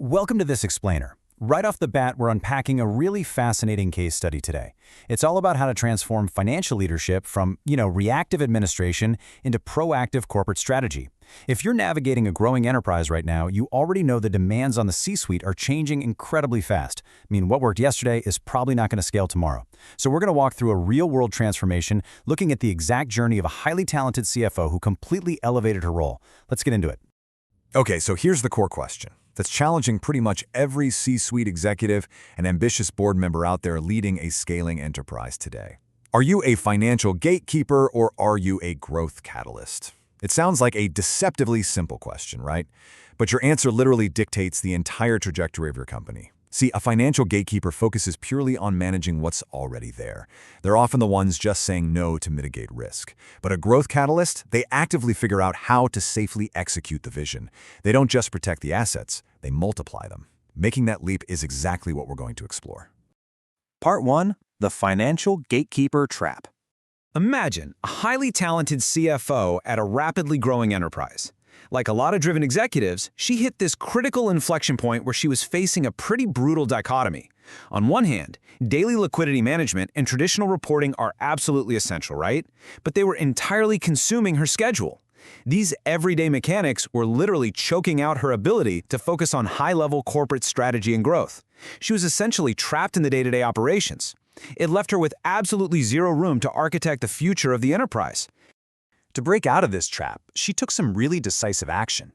Welcome to this explainer. Right off the bat, we're unpacking a really fascinating case study today. It's all about how to transform financial leadership from, reactive administration into proactive corporate strategy. If you're navigating a growing enterprise right now, you already know the demands on the C-suite are changing incredibly fast. I mean, what worked yesterday is probably not going to scale tomorrow. So we're going to walk through a real-world transformation, looking at the exact journey of a highly talented CFO who completely elevated her role. Let's get into it. Okay, so here's the core question that's challenging pretty much every C-suite executive and ambitious board member out there leading a scaling enterprise today. Are you a financial gatekeeper or are you a growth catalyst? It sounds like a deceptively simple question, right? But your answer literally dictates the entire trajectory of your company. See, a financial gatekeeper focuses purely on managing what's already there. They're often the ones just saying no to mitigate risk. But a growth catalyst, they actively figure out how to safely execute the vision. They don't just protect the assets, they multiply them. Making that leap is exactly what we're going to explore. Part 1. The Financial Gatekeeper Trap. Imagine a highly talented CFO at a rapidly growing enterprise. Like a lot of driven executives, she hit this critical inflection point where she was facing a pretty brutal dichotomy. On one hand, daily liquidity management and traditional reporting are absolutely essential, right? But they were entirely consuming her schedule. These everyday mechanics were literally choking out her ability to focus on high-level corporate strategy and growth. She was essentially trapped in the day-to-day operations. It left her with absolutely zero room to architect the future of the enterprise. To break out of this trap, she took some really decisive action.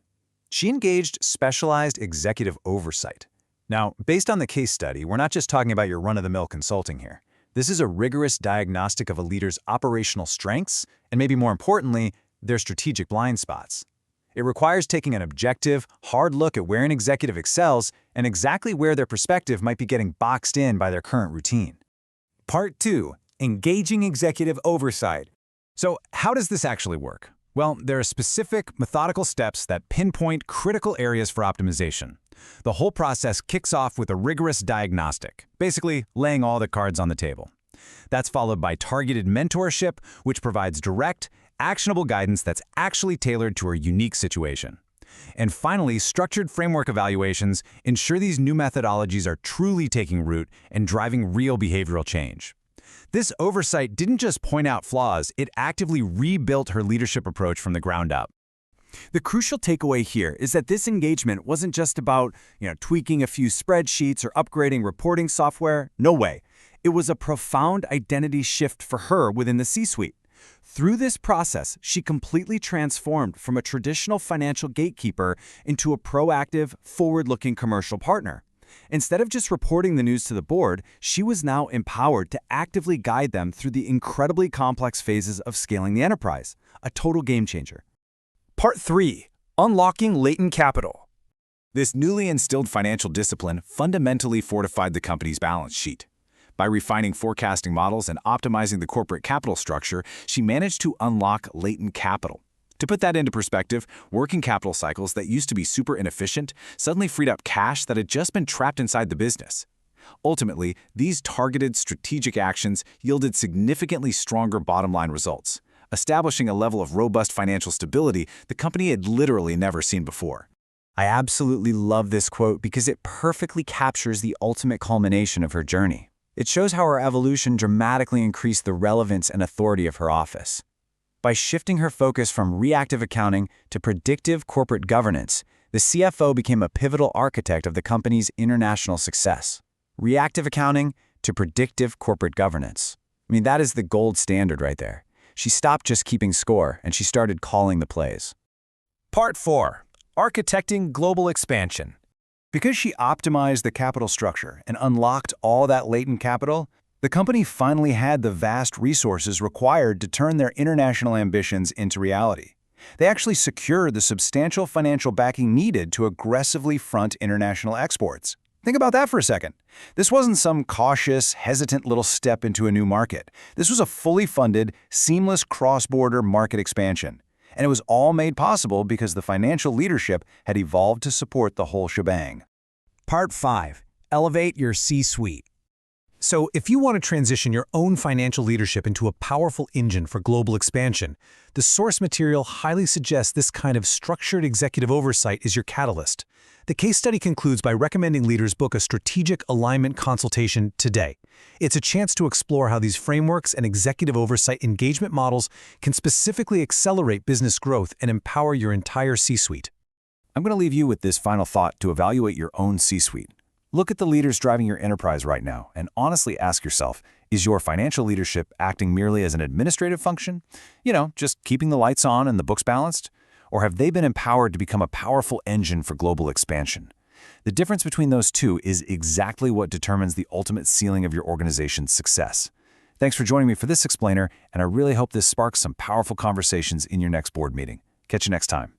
She engaged specialized executive oversight. Now, based on the case study, we're not just talking about your run-of-the-mill consulting here. This is a rigorous diagnostic of a leader's operational strengths and, maybe more importantly, their strategic blind spots. It requires taking an objective, hard look at where an executive excels and exactly where their perspective might be getting boxed in by their current routine. Part 2. Engaging executive oversight. So how does this actually work? Well, there are specific, methodical steps that pinpoint critical areas for optimization. The whole process kicks off with a rigorous diagnostic, basically laying all the cards on the table. That's followed by targeted mentorship, which provides direct, actionable guidance that's actually tailored to a unique situation. And finally, structured framework evaluations ensure these new methodologies are truly taking root and driving real behavioral change. This oversight didn't just point out flaws, it actively rebuilt her leadership approach from the ground up. The crucial takeaway here is that this engagement wasn't just about, tweaking a few spreadsheets or upgrading reporting software. No way. It was a profound identity shift for her within the C-suite. Through this process, she completely transformed from a traditional financial gatekeeper into a proactive, forward-looking commercial partner. Instead of just reporting the news to the board, she was now empowered to actively guide them through the incredibly complex phases of scaling the enterprise, a total game changer. Part 3. Unlocking Latent Capital. This newly instilled financial discipline fundamentally fortified the company's balance sheet. By refining forecasting models and optimizing the corporate capital structure, she managed to unlock latent capital. To put that into perspective, working capital cycles that used to be super inefficient suddenly freed up cash that had just been trapped inside the business. Ultimately, these targeted strategic actions yielded significantly stronger bottom-line results, establishing a level of robust financial stability the company had literally never seen before. I absolutely love this quote because it perfectly captures the ultimate culmination of her journey. It shows how her evolution dramatically increased the relevance and authority of her office. By shifting her focus from reactive accounting to predictive corporate governance, the CFO became a pivotal architect of the company's international success. Reactive accounting to predictive corporate governance. That is the gold standard right there. She stopped just keeping score, and she started calling the plays. Part 4. Architecting Global Expansion. Because she optimized the capital structure and unlocked all that latent capital, the company finally had the vast resources required to turn their international ambitions into reality. They actually secured the substantial financial backing needed to aggressively front international exports. Think about that for a second. This wasn't some cautious, hesitant little step into a new market. This was a fully funded, seamless cross-border market expansion. And it was all made possible because the financial leadership had evolved to support the whole shebang. Part 5. Elevate your C-suite. So if you want to transition your own financial leadership into a powerful engine for global expansion, the source material highly suggests this kind of structured executive oversight is your catalyst. The case study concludes by recommending leaders book a strategic alignment consultation today. It's a chance to explore how these frameworks and executive oversight engagement models can specifically accelerate business growth and empower your entire C-suite. I'm going to leave you with this final thought to evaluate your own C-suite. Look at the leaders driving your enterprise right now and honestly ask yourself, is your financial leadership acting merely as an administrative function? Just keeping the lights on and the books balanced? Or have they been empowered to become a powerful engine for global expansion? The difference between those two is exactly what determines the ultimate ceiling of your organization's success. Thanks for joining me for this explainer, and I really hope this sparks some powerful conversations in your next board meeting. Catch you next time.